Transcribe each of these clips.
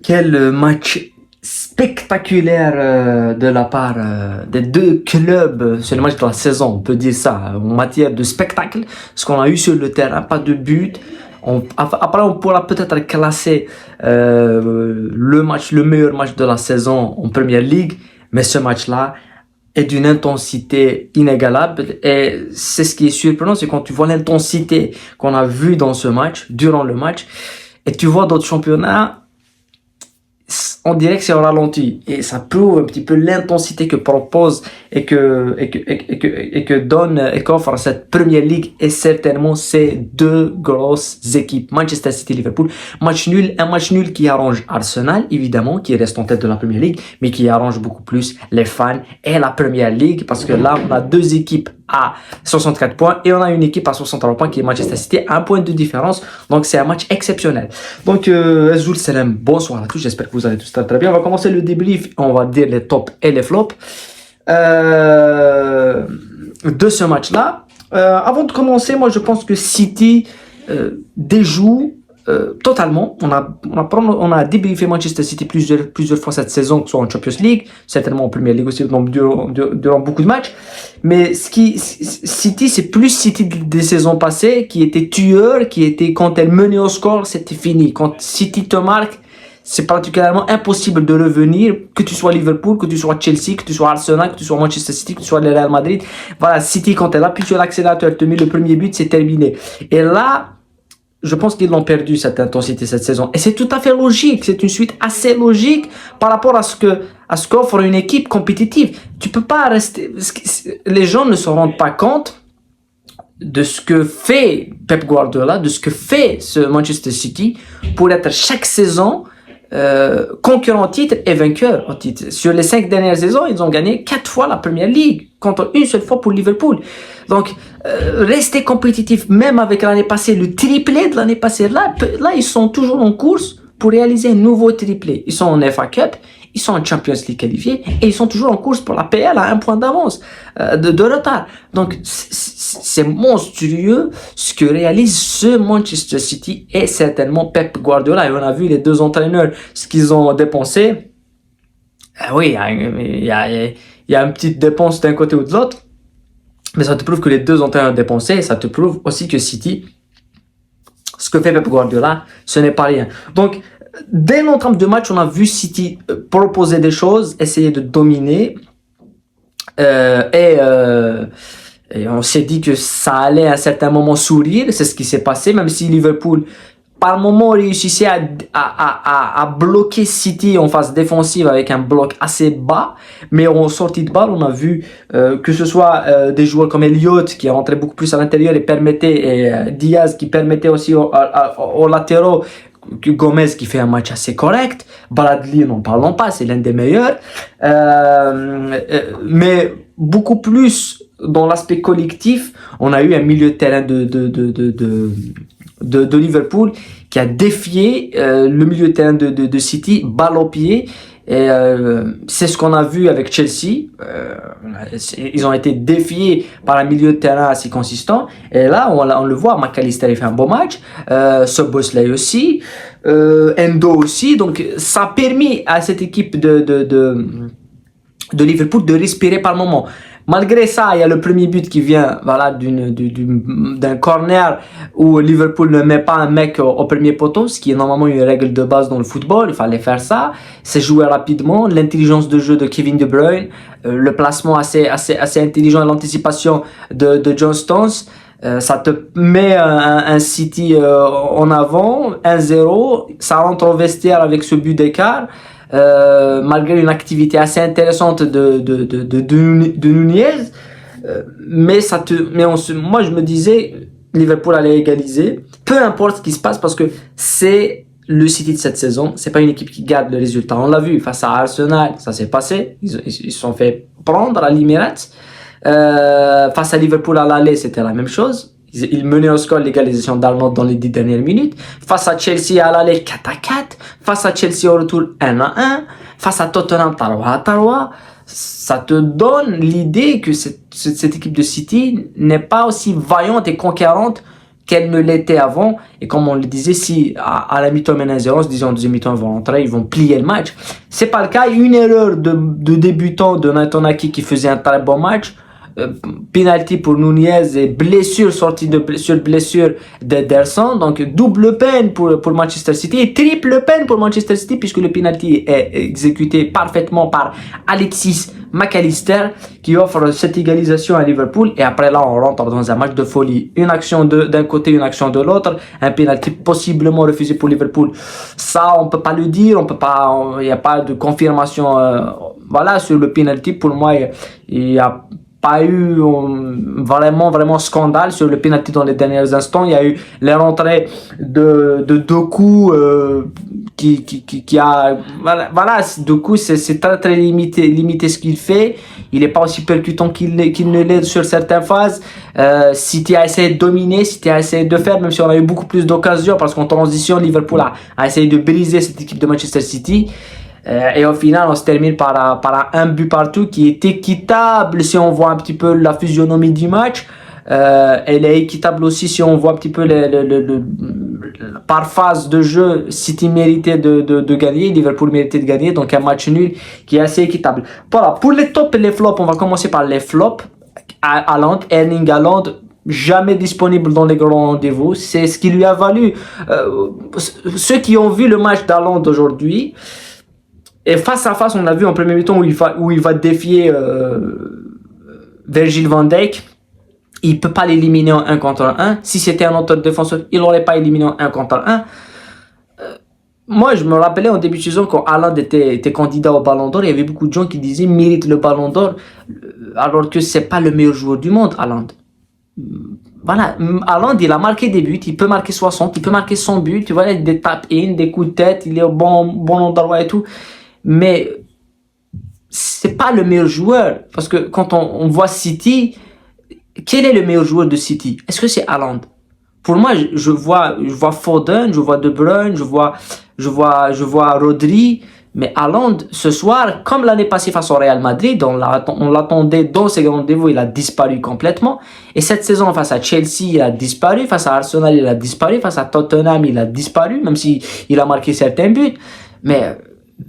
Quel match spectaculaire de la part des deux clubs. C'est le match de la saison, on peut dire ça, en matière de spectacle. Ce qu'on a eu sur le terrain, pas de but. Après, on pourra peut-être classer le meilleur match de la saison en Première Ligue. Mais ce match-là est d'une intensité inégalable. Et c'est ce qui est surprenant, c'est quand tu vois l'intensité qu'on a vue dans ce match, durant le match, et tu vois d'autres championnats, on dirait que c'est au ralenti et ça prouve un petit peu l'intensité que propose et que donne et qu'offre cette première ligue et certainement ces deux grosses équipes, Manchester City, Liverpool. Un match nul qui arrange Arsenal, évidemment, qui reste en tête de la première ligue, mais qui arrange beaucoup plus les fans et la première ligue parce que là, on a deux équipes à 64 points et on a une équipe à 63 points qui est Manchester City, un point de différence. Donc c'est un match exceptionnel. Donc Azul Salam, bonsoir à tous, j'espère que vous allez tous très bien. On va commencer le débrief, on va dire les tops et les flops de ce match-là. Avant de commencer, moi je pense que City déjoue totalement. On a débriefé Manchester City plusieurs fois cette saison, que ce soit en Champions League, certainement en Premier League aussi, durant beaucoup de matchs. Mais City, c'est plus City des saisons passées, qui était tueur, qui était, quand elle menait au score, c'était fini. Quand City te marque, c'est particulièrement impossible de revenir, que tu sois Liverpool, que tu sois Chelsea, que tu sois Arsenal, que tu sois Manchester City, que tu sois le Real Madrid. Voilà, City, quand elle appuie sur l'accélérateur, elle te met le premier but, c'est terminé. Et là, je pense qu'ils l'ont perdu, cette intensité, cette saison. Et c'est tout à fait logique. C'est une suite assez logique par rapport à ce qu'offre une équipe compétitive. Tu peux pas rester, les gens ne se rendent pas compte de ce que fait Pep Guardiola, de ce que fait ce Manchester City pour être chaque saison concurrent en titre et vainqueur en titre. Sur les 5 dernières saisons, ils ont gagné 4 fois la Première Ligue, contre une seule fois pour Liverpool. Donc, rester compétitif, même avec l'année passée, le triplé de l'année passée, là, ils sont toujours en course pour réaliser un nouveau triplé. Ils sont en FA Cup, ils sont en Champions League qualifiés, et ils sont toujours en course pour la PL à 1 point d'avance, de retard. Donc, c'est monstrueux ce que réalise ce Manchester City et certainement Pep Guardiola. Et on a vu les deux entraîneurs, ce qu'ils ont dépensé. Ah oui, il y a une petite dépense d'un côté ou de l'autre, mais ça te prouve que les deux entraîneurs ont dépensé, et ça te prouve aussi que City, ce que fait Pep Guardiola, ce n'est pas rien. Donc, dès l'entame de match, on a vu City proposer des choses, essayer de dominer, et on s'est dit que ça allait à un certain moment sourire. C'est ce qui s'est passé, même si Liverpool par moment réussissait à bloquer City en phase défensive avec un bloc assez bas, mais en sortie de balle, on a vu que ce soit des joueurs comme Elliott qui rentrait beaucoup plus à l'intérieur et Diaz qui permettait aussi aux latéraux, Gomez qui fait un match assez correct, Bradley n'en parlons pas, c'est l'un des meilleurs, mais beaucoup plus dans l'aspect collectif. On a eu un milieu de terrain de Liverpool qui a défié le milieu de terrain de City, balle au pied. Et c'est ce qu'on a vu avec Chelsea. Ils ont été défiés par un milieu de terrain assez consistant. Et là, on le voit, McAllister a fait un bon match, Szoboszlai aussi, Endo aussi. Donc, ça a permis à cette équipe de Liverpool de respirer par moment. Malgré ça, il y a le premier but qui vient d'un corner où Liverpool ne met pas un mec au premier poteau, ce qui est normalement une règle de base dans le football. Il fallait faire ça. C'est joué rapidement. L'intelligence de jeu de Kevin De Bruyne, le placement assez intelligent et l'anticipation de John Stones. Ça te met un City en avant, 1-0. Ça rentre au vestiaire avec ce but d'écart. Malgré une activité assez intéressante de Nunez, mais moi je me disais Liverpool allait égaliser, peu importe ce qui se passe, parce que c'est le City de cette saison, c'est pas une équipe qui garde le résultat. On l'a vu face à Arsenal, ça s'est passé, ils se sont fait prendre à l'Emirates. Face à Liverpool à l'aller, c'était la même chose. Ils menaient au score l'égalisation d'Arnold dans les 10 dernières minutes. Face à Chelsea à l'aller, 4-4. Face à Chelsea au retour, 1-1. Face à Tottenham, 3-3. Ça te donne l'idée que cette équipe de City n'est pas aussi vaillante et conquérante qu'elle ne l'était avant. Et comme on le disait, si à la mi-temps mène 1-0, on se disait en deuxième mi-temps ils vont rentrer, ils vont plier le match. C'est pas le cas. Une erreur de débutant de Nathan Ake qui faisait un très bon match. Penalty pour Nunez et sortie de blessure d'Ederson, donc double peine pour Manchester City et triple peine pour Manchester City puisque le penalty est exécuté parfaitement par Alexis McAllister qui offre cette égalisation à Liverpool. Et après là on rentre dans un match de folie, une action d'un côté, une action de l'autre, un penalty possiblement refusé pour Liverpool. Ça on peut pas le dire, on peut pas, il y a pas de confirmation voilà sur le penalty. Pour moi il y a pas eu vraiment scandale sur le penalty dans les derniers instants. Il y a eu les rentrées de Doku qui a voilà Doku c'est très limité ce qu'il fait. Il est pas aussi percutant qu'il ne l'est sur certaines phases. City a essayé de dominer, City a essayé de faire, même si on a eu beaucoup plus d'occasions parce qu'en transition Liverpool a essayé de briser cette équipe de Manchester City. Et au final, on se termine par un but partout qui est équitable si on voit un petit peu la physionomie du match. Elle est équitable aussi si on voit un petit peu par phase de jeu. City méritait de gagner, Liverpool méritait de gagner, donc un match nul qui est assez équitable. Voilà, pour les tops et les flops, on va commencer par les flops. Haaland, Erling Haaland, jamais disponible dans les grands rendez-vous. C'est ce qui lui a valu. Ceux qui ont vu le match d'Haaland aujourd'hui, et face à face, on l'a vu en premier mi-temps où il va défier Virgil van Dijk. Il peut pas l'éliminer en 1 contre 1. Si c'était un autre défenseur, il l'aurait pas éliminé en 1 contre 1. Moi, je me rappelais en début de saison quand Haaland était candidat au Ballon d'Or, il y avait beaucoup de gens qui disaient mérite le Ballon d'Or, alors que c'est pas le meilleur joueur du monde, Haaland. Voilà, Haaland, il a marqué des buts, il peut marquer 60, il peut marquer 100 buts, tu vois, des tap-in, des coups de tête, il est au bon endroit et tout. Mais c'est pas le meilleur joueur parce que quand on voit City, quel est le meilleur joueur de City? Est-ce que c'est Haaland? Pour moi, je vois Foden, je vois De Bruyne, je vois Rodri, mais Haaland ce soir, comme l'année passée face au Real Madrid, on l'attendait dans ses grands rendez-vous, il a disparu complètement. Et cette saison face à Chelsea, il a disparu, face à Arsenal, il a disparu, face à Tottenham, il a disparu, même si il a marqué certains buts, mais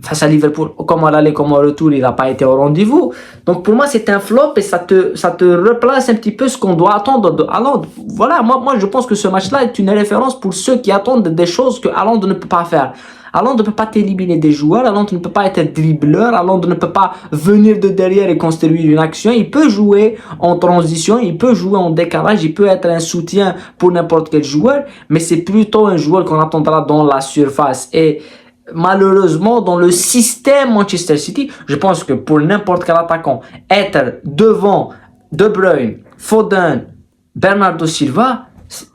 face à Liverpool, comme à l'aller, comme au retour, il n'a pas été au rendez-vous. Donc pour moi, c'est un flop et ça te replace un petit peu ce qu'on doit attendre de Haaland. Voilà, moi je pense que ce match-là est une référence pour ceux qui attendent des choses que Haaland ne peut pas faire. Haaland ne peut pas t'éliminer des joueurs, Haaland ne peut pas être dribbleur, Haaland ne peut pas venir de derrière et construire une action. Il peut jouer en transition, il peut jouer en décalage, il peut être un soutien pour n'importe quel joueur, mais c'est plutôt un joueur qu'on attendra dans la surface. Et malheureusement, dans le système Manchester City, je pense que pour n'importe quel attaquant, être devant De Bruyne, Foden, Bernardo Silva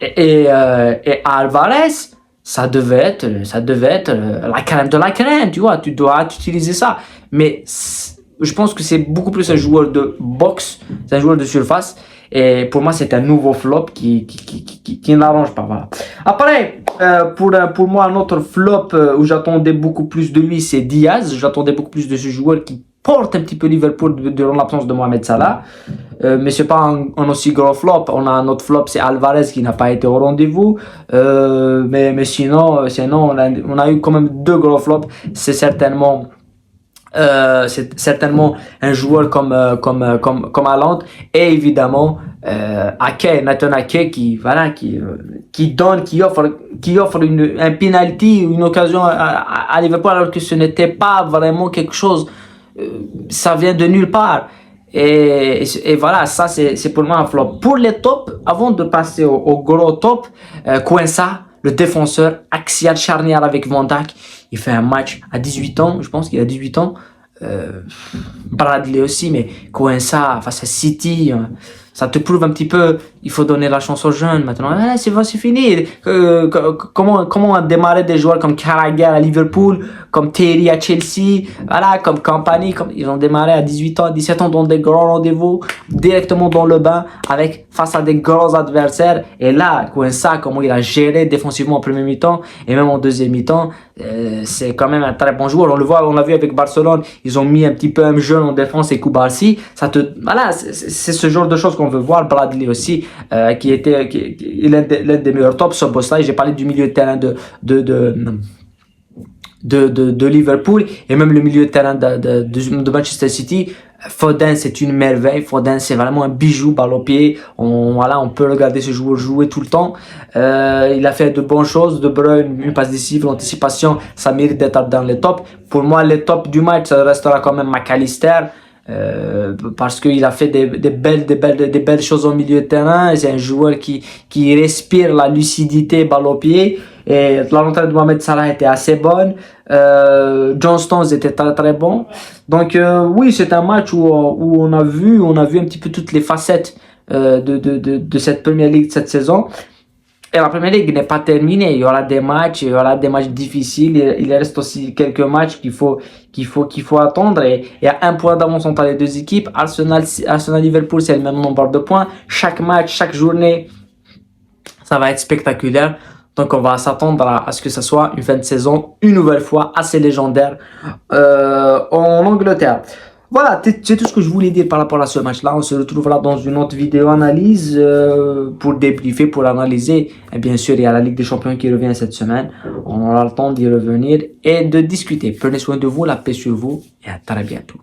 et Alvarez, ça devait être la crème de la crème, tu vois, tu dois utiliser ça. Mais je pense que c'est beaucoup plus un joueur de boxe, c'est un joueur de surface. Et pour moi, c'est un nouveau flop qui n'arrange pas. Voilà. Après, pour moi, un autre flop où j'attendais beaucoup plus de lui, c'est Diaz. J'attendais beaucoup plus de ce joueur qui porte un petit peu Liverpool durant l'absence de Mohamed Salah. Mais c'est pas un aussi gros flop. On a un autre flop, c'est Alvarez qui n'a pas été au rendez-vous. Mais sinon, on a eu quand même 2 gros flops. C'est certainement un joueur comme Haaland et évidemment Nathan Ake qui offre un penalty, une occasion à Liverpool alors que ce n'était pas vraiment quelque chose, ça vient de nulle part. Et voilà, ça c'est pour moi un flop. Pour les tops, avant de passer au gros top, Quensa, le défenseur axial charnière avec Van Dijk, il fait un match à 18 ans, je pense qu'il a 18 ans. Bradley aussi, mais Quensa face à City, ça te prouve un petit peu, il faut donner la chance aux jeunes maintenant. C'est fini. Comment démarrer des joueurs comme Carragher à Liverpool, comme Terry à Chelsea, voilà, comme Company, ils ont démarré à 18 ans, 17 ans dans des grands rendez-vous, directement dans le bain, face à des grands adversaires. Et là, Quensa, comment il a géré défensivement en premier mi-temps et même en deuxième mi-temps, c'est quand même un très bon joueur. On l'a vu avec Barcelone, ils ont mis un petit peu un jeune en défense et Koubarsi. Voilà, c'est ce genre de choses qu'on on veut voir. Bradley aussi, qui est l'un des meilleurs tops. Szoboszlai, j'ai parlé du milieu de terrain de Liverpool et même le milieu de terrain de Manchester City. Foden, c'est une merveille. Foden, c'est vraiment un bijou, balle au pied. Voilà, on peut regarder ce joueur jouer tout le temps. Il a fait de bonnes choses. De Bruyne, une passe décisive, l'anticipation, ça mérite d'être dans les tops. Pour moi, les tops du match, ça restera quand même McAllister. Parce qu'il a fait des belles choses au milieu de terrain. C'est un joueur qui respire la lucidité, balle au pied. Et la rentrée de Mohamed Salah était assez bonne. John Stones était très bon. Donc oui, c'est un match où on a vu un petit peu toutes les facettes de cette Premier League de cette saison. Et la Premier League n'est pas terminée. Il y aura des matchs difficiles. Il reste aussi quelques matchs qu'il faut attendre. Et il y a un point d'avance entre les deux équipes. Arsenal Liverpool, c'est le même nombre de points. Chaque match, chaque journée, ça va être spectaculaire. Donc on va s'attendre à ce que ce soit une fin de saison une nouvelle fois assez légendaire en Angleterre. Voilà, c'est tout ce que je voulais dire par rapport à ce match-là. On se retrouvera dans une autre vidéo analyse pour débriefer, pour analyser. Et bien sûr, il y a la Ligue des Champions qui revient cette semaine. On aura le temps d'y revenir et de discuter. Prenez soin de vous, la paix sur vous et à très bientôt.